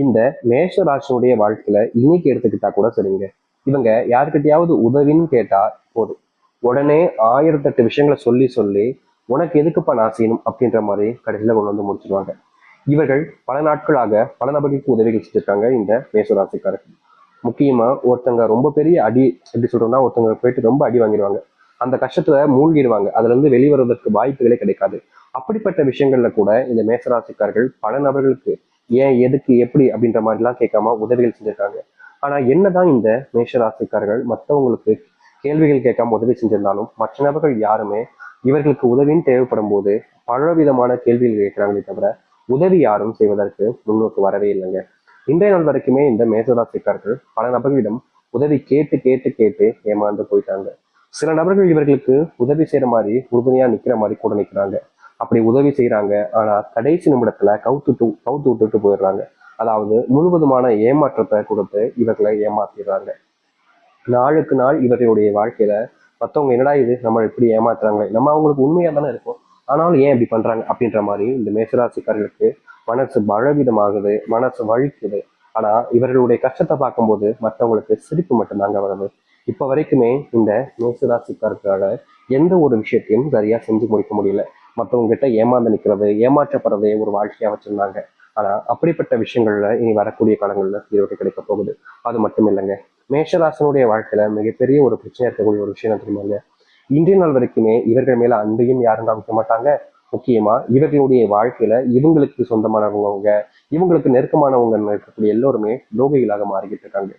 இந்த மேஷ ராசினுடைய வாழ்க்கையில இன்னைக்கு எடுத்துக்கிட்டா கூட சரிங்க. இவங்க யாருக்கிட்டையாவது உதவின்னு கேட்டா போதும், உடனே 1008 விஷயங்களை சொல்லி சொல்லி உனக்கு எதுக்குப்பா நான் செய்யணும் அப்படின்ற மாதிரி கடைசியில கொண்டு வந்து முடிச்சிருவாங்க. இவர்கள் பல நாட்களாக பல நபர்களுக்கு உதவிகள் செஞ்சிருக்காங்க இந்த மேஷராசிக்காரர்கள். முக்கியமா ஒருத்தங்க ரொம்ப பெரிய அடி, எப்படி சொல்றோம்னா ஒருத்தங்க போயிட்டு ரொம்ப அடி வாங்கிடுவாங்க. அந்த கஷ்டத்துல மூழ்கிடுவாங்க. அதுல இருந்து வெளிவருவதற்கு வாய்ப்புகளே கிடைக்காது. அப்படிப்பட்ட விஷயங்கள்ல கூட இந்த மேசராசிக்காரர்கள் பல நபர்களுக்கு ஏன், எதுக்கு, எப்படி அப்படின்ற மாதிரி எல்லாம் கேட்காம உதவிகள் செஞ்சிருக்காங்க. ஆனா என்னதான் இந்த மேஷராசிக்காரர்கள் மற்றவங்களுக்கு கேள்விகள் கேட்காம உதவி செஞ்சிருந்தாலும் மற்ற நபர்கள் யாருமே இவர்களுக்கு உதவின்னு தேவைப்படும் போது பல விதமான கேள்விகள் கேட்கிறாங்களே தவிர உதவி யாரும் செய்வதற்கு முன்னோக்கு வரவே இல்லைங்க. இன்றைய நாள் வரைக்குமே இந்த மேசராசிக்காரர்கள் பல நபர்களிடம் உதவி கேட்டு கேட்டு கேட்டு ஏமாந்து போயிட்டாங்க. சில நபர்கள் இவர்களுக்கு உதவி செய்யற மாதிரி உறுதுணையா நிக்கிற மாதிரி கூட நிக்கிறாங்க. அப்படி உதவி செய்யறாங்க, ஆனா கடைசி நிமிடத்துல கவுத்து விட்டுட்டு போயிடுறாங்க. அதாவது முழுவதுமான ஏமாற்றத்தை கொடுத்து இவர்களை ஏமாத்திடுறாங்க. நாளுக்கு நாள் இவர்களுடைய வாழ்க்கையில மற்றவங்க என்னடா இது நம்ம இப்படி ஏமாத்துறாங்க, நம்ம அவங்களுக்கு உண்மையா தானே இருக்கும், ஆனாலும் ஏன் இப்படி பண்றாங்க அப்படின்ற மாதிரி இந்த மேசராசிக்காரர்களுக்கு மனசு பலவிதமாகுது, மனசு வலிக்குது. ஆனா இவர்களுடைய கஷ்டத்தை பார்க்கும்போது மற்றவங்களுக்கு சிரிப்பு மட்டும்தாங்க வருது. இப்ப வரைக்குமே இந்த மேசராசிக்காரர்களால எந்த ஒரு விஷயத்தையும் சரியா செஞ்சு முடிக்க முடியல. மற்றவங்க கிட்ட ஏமாந்து நிற்கிறது, ஏமாற்றப்படுறதே ஒரு வாழ்க்கையா வச்சிருந்தாங்க. ஆனா அப்படிப்பட்ட விஷயங்கள்ல இனி வரக்கூடிய காலங்கள்ல தீர்வு கிடைக்க போகுது. அது மட்டும் இல்லைங்க, மேஷராசனுடைய வாழ்க்கையில மிகப்பெரிய ஒரு பிரச்சனை இருக்கக்கூடிய ஒரு விஷயம் தெரியுமாங்க, இன்றைய நாள் வரைக்குமே இவர்கள் மேல அன்பையும் யாரும் காமிக்க மாட்டாங்க. முக்கியமா இவர்களுடைய வாழ்க்கையில இவங்களுக்கு சொந்தமானவங்க, இவங்களுக்கு நெருக்கமானவங்க இருக்கக்கூடிய எல்லோருமே துரோகிகளாக மாறிக்கிட்டு இருக்காங்க.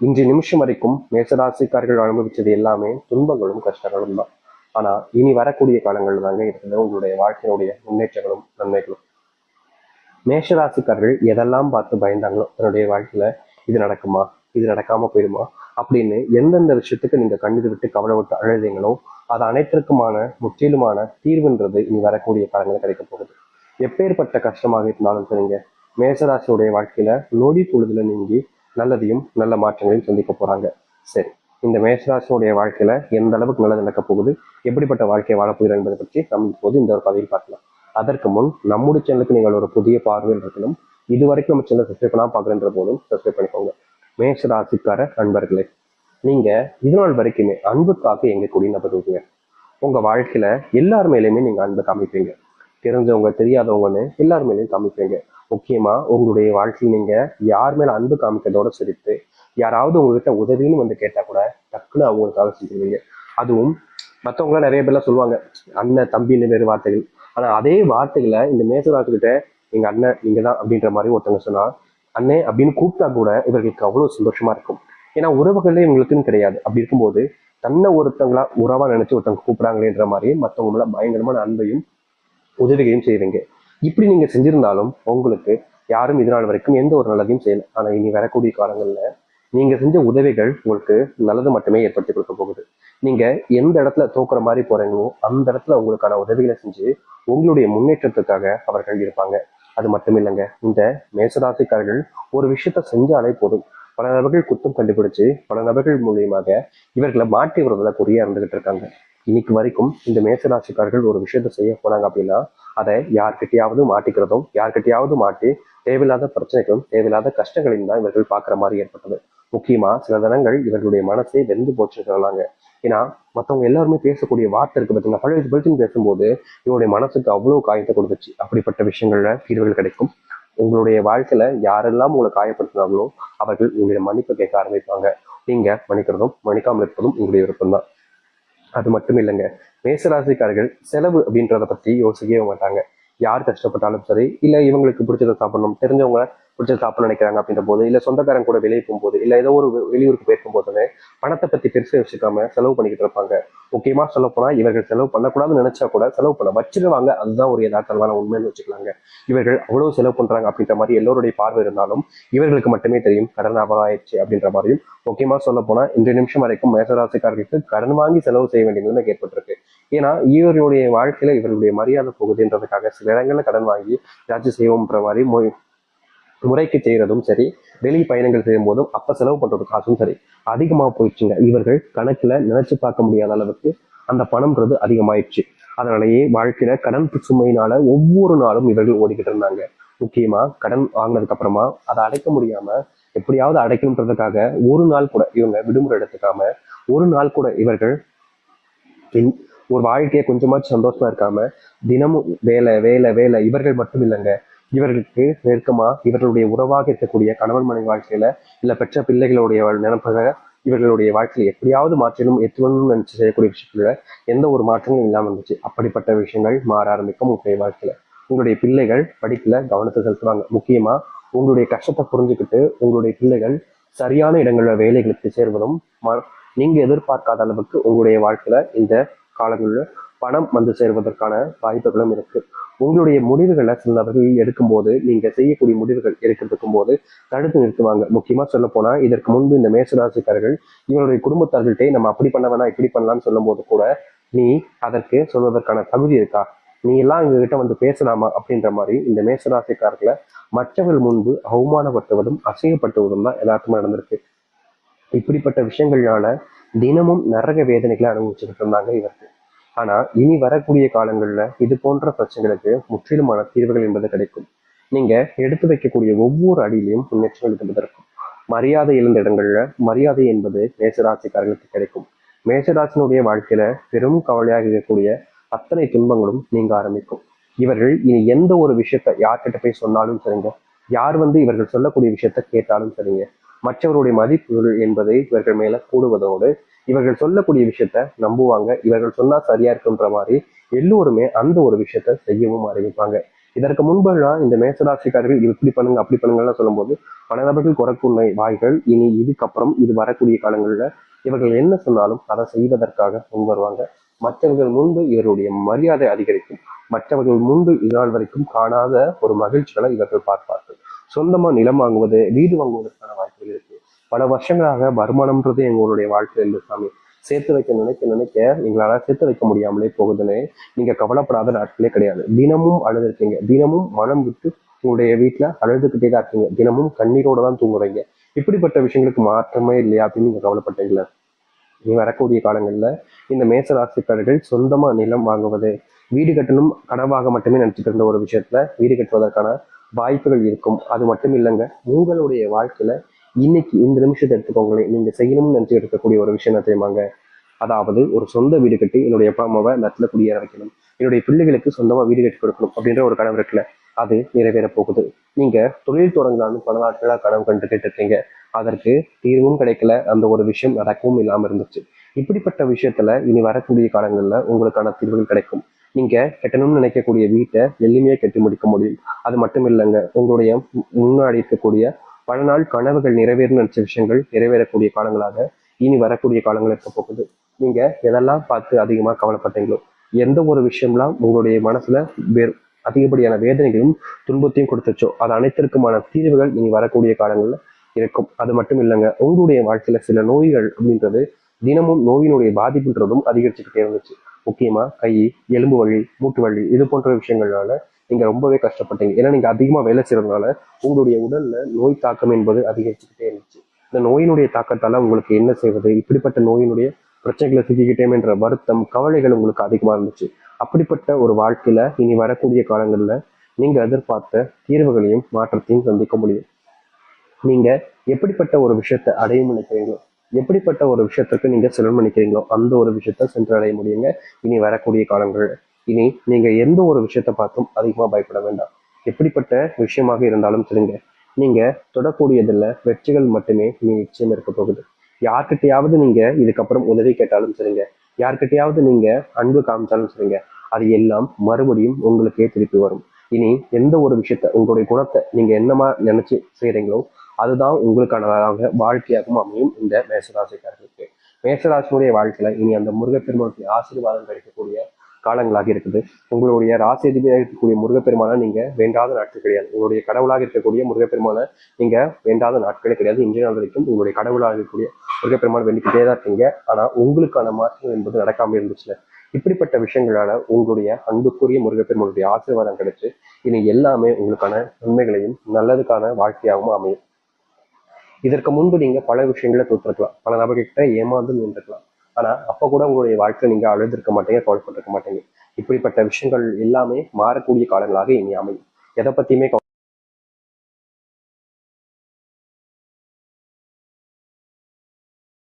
இன்றைய நிமிஷம் வரைக்கும் மேசராசிக்காரர்கள் அனுபவிச்சது எல்லாமே துன்பங்களும் கஷ்டங்களும் தான். ஆனா இனி வரக்கூடிய காலங்கள் தாங்க இருக்குது உங்களுடைய வாழ்க்கையினுடைய முன்னேற்றங்களும் நன்மைகளும். மேஷராசிக்காரர்கள் எதெல்லாம் பார்த்து பயந்தாங்களோ தன்னுடைய வாழ்க்கையில, இது நடக்குமா, இது நடக்காம போயிடுமா அப்படின்னு எந்தெந்த விஷயத்துக்கு நீங்க கண்ணீர் விட்டு கவலை விட்டு அழுதீங்களோ அது அனைத்திற்குமான முற்றிலுமான தீர்வுன்றது இனி வரக்கூடிய காலங்களில் கிடைக்க போகுது. எப்பேற்பட்ட கஷ்டமாக இருந்தாலும் சரிங்க, மேசராசியுடைய வாழ்க்கையில நொடி பொழுதுல நீங்கி நல்லதையும் நல்ல மாற்றங்களையும் சந்திக்க போறாங்க. சரி, இந்த மேசராசியுடைய வாழ்க்கையில எந்த அளவுக்கு நல்லது நடக்க போகுது, எப்படிப்பட்ட வாழ்க்கையை வாழப்போகிறோம் என்பதை பற்றி நம்ம இப்போது இந்த ஒரு பதிவில் பார்க்கலாம். அதற்கு முன் நம்முடைய சேனலுக்கு நீங்கள் ஒரு புதிய பார்வையில் இருக்கணும். இது வரைக்கும் நம்ம சேனல் சப்ஸ்கிரைப் பண்ணாம பார்க்குறன்ற போதும் சப்ஸ்கிரைப் பண்ணிக்கோங்க. மேஷ ராசிக்கார நண்பர்களே, நீங்க இது நாள் வரைக்குமே அன்புக்காக எங்க கூடிய நபருங்க. உங்க வாழ்க்கையில எல்லார் மேலேயுமே நீங்க அன்பு காமிப்பீங்க. தெரிஞ்சவங்க தெரியாதவங்கன்னு எல்லார் மேலேயும் காமிப்பீங்க. முக்கியமா உங்களுடைய வாழ்க்கையில் நீங்க யார் மேல அன்பு காமிக்கிறதோட சிரித்து யாராவது உங்ககிட்ட உதவின்னு வந்து கேட்டா கூட டக்குன்னு அவங்களுக்காக செஞ்சிருவீங்க. அதுவும் மற்றவங்களாம் நிறைய பேர்லாம் சொல்லுவாங்க அண்ணன் தம்பின்னு வேறு வார்த்தைகள். ஆனா அதே வார்த்தைகளை இந்த மேசராசிக்கிட்ட எங்க அண்ணன் நீங்க தான் அப்படின்ற மாதிரி ஒருத்தவங்க சொன்னா அண்ணே அப்படின்னு கூப்பிட்டா கூட இவர்களுக்கு அவ்வளவு சந்தோஷமா இருக்கும். ஏன்னா உறவுகளே இவங்களுக்குன்னு கிடையாது. அப்படி இருக்கும்போது தன்னை ஒருத்தங்களா உறவா நினைச்சு ஒருத்தவங்க கூப்பிடாங்களேன்ற மாதிரி மற்றவங்க மேல பயங்கரமான அன்பையும் உதவிகளையும் செய்வீங்க. இப்படி நீங்க செஞ்சிருந்தாலும் உங்களுக்கு யாரும் இது நாள் வரைக்கும் எந்த ஒரு நல்லதையும் செய்யல. ஆனா இனி வரக்கூடிய காலங்கள்ல நீங்க செஞ்ச உதவிகள் உங்களுக்கு நல்லது மட்டுமே ஏற்படுத்தி கொடுக்க போகுது. நீங்க எந்த இடத்துல தோக்குற மாதிரி போறீங்களோ அந்த இடத்துல உங்களுக்கான உதவிகளை செஞ்சு உங்களுடைய முன்னேற்றத்துக்காக அவர்கள் இருப்பாங்க. அது மட்டும் இல்லைங்க, இந்த மேசராசிக்காரர்கள் ஒரு விஷயத்த செஞ்சாலே போதும் பல நபர்கள் குற்றம் கண்டுபிடிச்சு பல நபர்கள் மூலியமாக இவர்களை மாற்றி வருவதில் குறியா இருந்துகிட்டு இருக்காங்க. இன்னைக்கு வரைக்கும் இந்த மேசராசிக்காரர்கள் ஒரு விஷயத்த செய்ய போனாங்க அப்படின்னா அதை யார்கிட்டயாவது மாட்டிக்கிறதும் யார்கிட்டயாவது மாட்டி தேவையில்லாத பிரச்சனைகளும் தேவையில்லாத கஷ்டங்களையும் தான் இவர்கள் பார்க்குற மாதிரி ஏற்பட்டது. முக்கியமா சில தினங்கள் இவர்களுடைய மனசே வெந்து போச்சுன்னு சொல்லலாங்க. ஏன்னா மற்றவங்க எல்லாருமே பேசக்கூடிய வார்த்தை இருக்கு பார்த்தீங்கன்னா, பழைய பழுத்துன்னு பேசும்போது இவருடைய மனசுக்கு அவ்வளவு காயத்தை கொடுத்துச்சு. அப்படிப்பட்ட விஷயங்கள்ல தீர்வுகள் கிடைக்கும். உங்களுடைய வாழ்க்கையில யாரெல்லாம் உங்களை காயப்படுத்தினாங்களோ அவர்கள் உங்களுடைய மன்னிப்பு கேட்க ஆரம்பிப்பாங்க. நீங்க மன்னிக்கிறதும் மன்னிக்காமல் இருப்பதும் உங்களுடைய விருப்பம் தான். அது மட்டும் இல்லைங்க, மேசராசிக்காரர்கள் செலவு அப்படின்றத பத்தி யோசிக்கவே மாட்டாங்க. யார் கஷ்டப்பட்டாலும் சரி, இல்ல இவங்களுக்கு பிடிச்சதை சாப்பிடணும், தெரிஞ்சவங்க பிடிச்சதை சாப்பிட நினைக்கிறாங்க அப்படின்ற போது, இல்ல சொந்தக்காரங்க கூட வெளியே போகும்போது, இல்ல ஏதோ ஒரு வெளியூருக்கு போயிருக்கும் போது பணத்தை பத்தி பெருசா யோசிக்காம செலவு பண்ணிக்கிட்டு இருப்பாங்க. முக்கியமா சொல்ல போனா இவர்கள் செலவு பண்ணக்கூடாதுன்னு நினைச்சா கூட செலவு பண்ண வச்சிருவாங்க. அதுதான் ஒரு யதார்த்தமான உண்மைன்னு வச்சுக்கலாங்க. இவர்கள் அவ்வளவு செலவு பண்றாங்க அப்படின்ற மாதிரி எல்லோருடைய பார்வை இருந்தாலும் இவர்களுக்கு மட்டுமே தெரியும் கடன் ஆயிடுச்சு அப்படின்ற மாதிரியும். முக்கியமா சொல்ல போனா இந்த நிமிஷம் வரைக்கும் மேசராசிக்காரர்களுக்கு கடன் வாங்கி செலவு செய்ய வேண்டிய நிலைமை ஏற்பட்டிருக்கு. ஏன்னா இவர்களுடைய வாழ்க்கையில இவர்களுடைய மரியாதை போகுதுன்றதுக்காக சில இடங்கள்ல கடன் வாங்கி ஏதாச்சும் செய்வோம்ன்ற மாதிரி முறைக்கு செய்யறதும் சரி, வெளி பயணங்கள் செய்யும் போதும் அப்ப செலவு பண்றது காசும் சரி அதிகமா போயிடுச்சுங்க. இவர்கள் கணக்குல நினைச்சு பார்க்க முடியாத அளவுக்கு அந்த பணம்ன்றது அதிகமாயிடுச்சு. அதனாலேயே வாழ்க்கையில கடன் சுமையினால ஒவ்வொரு நாளும் இவர்கள் ஓடிக்கிட்டு இருந்தாங்க. முக்கியமா கடன் வாங்கினதுக்கு அப்புறமா அதை அடைக்க முடியாம எப்படியாவது அடைக்கணுன்றதுக்காக ஒரு நாள் கூட இவங்க விடுமுறை எடுத்துக்காம ஒரு நாள் கூட இவர்கள் ஒரு வாழ்க்கையை கொஞ்சமாச்சும் சந்தோஷமா இருக்காம தினமும் வேலை வேலை வேலை. இவர்கள் மட்டும் இல்லைங்க, இவர்களுக்கு நெருக்கமா இவர்களுடைய உறவாக இருக்கக்கூடிய கணவன் மனைவி வாழ்க்கையில இல்ல பெற்ற பிள்ளைகளுடைய நினைப்பாக இவர்களுடைய வாழ்க்கையை எப்படியாவது மாற்றணும் எத்தணும்னு நினைச்சு செய்யக்கூடிய விஷயத்துல எந்த ஒரு மாற்றங்களும் இல்லாம இருந்துச்சு. அப்படிப்பட்ட விஷயங்கள் மாற ஆரம்பிக்கும் உங்களுடைய வாழ்க்கையில. உங்களுடைய பிள்ளைகள் படிப்புல கவனத்தை செலுத்துவாங்க. முக்கியமா உங்களுடைய கஷ்டத்தை புரிஞ்சுக்கிட்டு உங்களுடைய பிள்ளைகள் சரியான இடங்கள்ல வேலைகளுக்கு சேர்வதும் நீங்க எதிர்பார்க்காத அளவுக்கு உங்களுடைய வாழ்க்கையில இந்த காலங்களில் பணம் வந்து சேர்வதற்கான வாய்ப்புகளும் இருக்கு. உங்களுடைய முடிவுகளை சில நபர்கள் எடுக்கும்போது நீங்க செய்யக்கூடிய முடிவுகள் எடுக்கிறதுக்கும் போது தடுத்து நிறுத்துவாங்க. முக்கியமா சொல்ல போனா இதற்கு முன்பு இந்த மேசராசிக்காரர்கள் இவருடைய குடும்பத்தார்கள்ட்டே நம்ம அப்படி பண்ண வேணா இப்படி பண்ணலாம்னு சொல்லும் போது கூட நீ அதற்கு சொல்வதற்கான தகுதி இருக்கா, நீ எல்லாம் எங்ககிட்ட வந்து பேசலாமா அப்படின்ற மாதிரி இந்த மேசராசிக்காரர்களை மற்றவர்கள் முன்பு அவமானப்படுத்துவதும் அசிங்கப்படுத்துவதும் தான் எல்லாத்துக்குமே நடந்திருக்கு. இப்படிப்பட்ட விஷயங்கள்னால தினமும் நரக வேதனைகளை அனுபவிச்சுக்கிட்டு இருந்தாங்க இவருக்கு. ஆனா இனி வரக்கூடிய காலங்கள்ல இது போன்ற பிரச்சனைகளுக்கு முற்றிலுமான தீர்வுகள் என்பது கிடைக்கும். நீங்க எடுத்து வைக்கக்கூடிய ஒவ்வொரு அடியிலையும் முன்னேற்றங்கள் என்பது இருக்கும். மரியாதை இழந்த இடங்கள்ல மரியாதை என்பது மேசராசிக்காரர்களுக்கு கிடைக்கும். மேசராசினுடைய வாழ்க்கையில பெரும் கவலையாக இருக்கக்கூடிய அத்தனை துன்பங்களும் நீங்க ஆரம்பிக்கும். இவர்கள் இனி எந்த ஒரு விஷயத்த யார்கிட்ட போய் சொன்னாலும் சரிங்க, யார் வந்து இவர்கள் சொல்லக்கூடிய விஷயத்த கேட்டாலும் சரிங்க, மற்றவருடைய மதிப்புகள் என்பதை இவர்கள் மேல கூடுவதோடு இவர்கள் சொல்லக்கூடிய விஷயத்த நம்புவாங்க. இவர்கள் சொன்னா சரியா இருக்குன்ற மாதிரி எல்லோருமே அந்த ஒரு விஷயத்த செய்யவும் ஆரம்பிப்பாங்க. இதற்கு முன்பெல்லாம் இந்த மேசராசிக்காரர்கள் இப்படி பண்ணுங்க அப்படி பண்ணுங்கலாம் சொல்லும்போது பல நபர்கள் குறைக்குள்ள வாய்கள் இனி இதுக்கப்புறம் இது வரக்கூடிய காலங்கள்ல இவர்கள் என்ன சொன்னாலும் அதை செய்வதற்காக முன் வருவாங்க. மற்றவர்கள் முன்பு இவருடைய மரியாதை அதிகரிக்கும். மற்றவர்கள் முன்பு இதனால் வரைக்கும் காணாத ஒரு மகிழ்ச்சிகளை இவர்கள் பார்ப்பார்கள். சொந்தமா நிலம் வாங்குவது வீடு வாங்குவதற்கான வாய்ப்புகள் இருக்கு. பல வருஷங்களாக வருமானம்ன்றது எங்களுடைய வாழ்க்கையில் இருந்து சாமி சேர்த்து வைக்க நினைக்க நினைக்க எங்களால சேர்த்து வைக்க முடியாமலே போகுதுன்னு நீங்க கவலைப்படாத நாட்களே கிடையாது. தினமும் அழுதுருக்கீங்க, தினமும் மனம் விட்டு உங்களுடைய வீட்டுல அழுதுகிட்டே தான் இருக்கீங்க, தினமும் கண்ணீரோட தான் தூங்குறீங்க. இப்படிப்பட்ட விஷயங்களுக்கு மாற்றமே இல்லையா அப்படின்னு நீங்க கவலைப்பட்டீங்களா? இனி வரக்கூடிய காலங்கள்ல இந்த மேசராசிக்காரர்கள் சொந்தமா நிலம் வாங்குவது வீடு கட்டணும் கனவாக மட்டுமே நினைச்சிட்டு இருந்த ஒரு விஷயத்துல வீடு கட்டுவதற்கான வாய்ப்புகள் இருக்கும். அது மட்டும் இல்லைங்க, உங்களுடைய வாழ்க்கையில இன்னைக்கு இந்த நிமிஷத்தை எடுத்துக்கோங்களேன், நீங்க செய்யணும்னு நினைச்சு இருக்கக்கூடிய ஒரு விஷயம் என்ன தெரியுமாங்க? அதாவது ஒரு சொந்த வீடு கட்டி என்னுடைய அப்பா அம்மாவை நத்துல குடியேற வைக்கணும், என்னுடைய பிள்ளைகளுக்கு சொந்தமா வீடு கட்டி கொடுக்கணும் அப்படின்ற ஒரு கனவு இருக்குல்ல, அது நிறைவேற போகுது. நீங்க தொழில் தொடங்கலான்னு பல நாட்களா கனவு கண்டுகிட்டு இருக்கீங்க, அதற்கு தீர்வும் கிடைக்கல, அந்த ஒரு விஷயம் நடக்கவும் இல்லாம இருந்துச்சு. இப்படிப்பட்ட விஷயத்துல இனி வரக்கூடிய காலங்கள்ல உங்களுக்கான தீர்வுகள் கிடைக்கும். நீங்க கட்டணும்னு நினைக்கக்கூடிய வீட்டை எளிமையா கட்டி முடிக்க முடியும். அது மட்டும் இல்லைங்க, உங்களுடைய முன்னாடி இருக்கக்கூடிய பல நாள் கனவுகள் நிறைவேறும் நினைச்ச விஷயங்கள் நிறைவேறக்கூடிய காலங்களாக இனி வரக்கூடிய காலங்கள் இருக்க போகுது. நீங்க எதெல்லாம் பார்த்து அதிகமா கவலைப்பட்டீங்களோ, எந்த ஒரு விஷயம்லாம் உங்களுடைய மனசுல அதிகப்படியான வேதனைகளும் துன்பத்தையும் கொடுத்துச்சோ அது அனைத்திற்குமான தீர்வுகள் இனி வரக்கூடிய காலங்கள்ல இருக்கும். அது மட்டும் இல்லைங்க, உங்களுடைய வாழ்க்கையில சில நோய்கள் அப்படின்றது தினமும் நோயினுடைய பாதிப்புன்றதும் அதிகரிச்சுக்கிட்டே இருந்துச்சு. முக்கியமா கை, எலும்பு வலி, மூட்டு வலி இது போன்ற விஷயங்கள்னால நீங்க ரொம்பவே கஷ்டப்பட்டீங்க. ஏன்னா நீங்க அதிகமா வேலை செய்யறதுனால உங்களுடைய உடல்ல நோய் தாக்கம் என்பது அதிகரிச்சுக்கிட்டே இருந்துச்சு. இந்த நோயினுடைய தாக்கத்தால உங்களுக்கு என்ன செய்வது, இப்படிப்பட்ட நோயினுடைய பிரச்சனைகளை சிக்கிக்கிட்டேன்ற வருத்தம் கவலைகள் உங்களுக்கு அதிகமா இருந்துச்சு. அப்படிப்பட்ட ஒரு வாழ்க்கையில இனி வரக்கூடிய காலங்கள்ல நீங்க எதிர்பார்த்த தீர்வுகளையும் மாற்றத்தையும் சந்திக்க முடியும். நீங்க எப்படிப்பட்ட ஒரு விஷயத்தை அடைய நினைக்கிறீங்களோ, எப்படிப்பட்ட ஒரு விஷயத்திற்கு நீங்க செலவு நினைக்கிறீங்களோ அந்த ஒரு விஷயத்த சென்றடைய முடியுங்க இனி வரக்கூடிய காலங்கள். இனி நீங்க எந்த ஒரு விஷயத்த பார்த்தும் அதிகமா பயப்பட வேண்டாம். எப்படிப்பட்ட விஷயமாக இருந்தாலும் சரிங்க, நீங்க தொடக்கூடியதில் வெற்றிகள் மட்டுமே இனி நிச்சயம் இருக்க போகுது. யார்கிட்டையாவது நீங்க இதுக்கப்புறம் உதவி கேட்டாலும் சரிங்க, யார்கிட்டையாவது நீங்க அன்பு காமிச்சாலும் சரிங்க, அது எல்லாம் மறுபடியும் உங்களுக்கே திருப்பி வரும். இனி எந்த ஒரு விஷயத்த உங்களுடைய குணத்தை நீங்க என்னமா நினைச்சு செய்யறீங்களோ அதுதான் உங்களுக்கானதாக வாழ்க்கையாகவும் அமையும் இந்த மேசராசிக்காரர்களுக்கு. மேசராசினுடைய வாழ்க்கையில இனி அந்த முருகப்பெருமானுடைய ஆசீர்வாதம் கிடைக்கக்கூடிய காலங்களாக இருக்குது. உங்களுடைய ராசி அதிபதியாக இருக்கக்கூடிய முருகப்பெருமானை நீங்க வேண்டாத நாட்கள் கிடையாது. உங்களுடைய கடவுளாக இருக்கக்கூடிய முருகப்பெருமானை நீங்க வேண்டாத நாட்களே கிடையாது. இன்றைய நாள் வரைக்கும் உங்களுடைய கடவுளாக இருக்கக்கூடிய முருகப்பெருமானை வேண்டிக்கிட்டே தான் இருக்கீங்க. ஆனா உங்களுக்கான மாற்றம் என்பது நடக்காம இருந்துச்சுல. இப்படிப்பட்ட விஷயங்களால உங்களுடைய அன்புக்குரிய முருகப்பெருமானுடைய ஆசீர்வாதம் கிடைச்சு இனி எல்லாமே உங்களுக்கான நன்மைகளையும் நல்லதுக்கான வாழ்க்கையாகவும் அமையும். இதற்கு முன்பு நீங்க பல விஷயங்களை தோற்றிருக்கலாம், பல நபர்கிட்ட ஏமாந்து நின்றுக்கலாம். ஆனா அப்ப கூட உங்களுடைய வாழ்க்கை நீங்க அழுதுருக்க மாட்டீங்க, கவலைப்பட்டிருக்க மாட்டீங்க. இப்படிப்பட்ட விஷயங்கள் எல்லாமே மாறக்கூடிய காலங்களாக இனி அமையும். எதை பத்தியுமே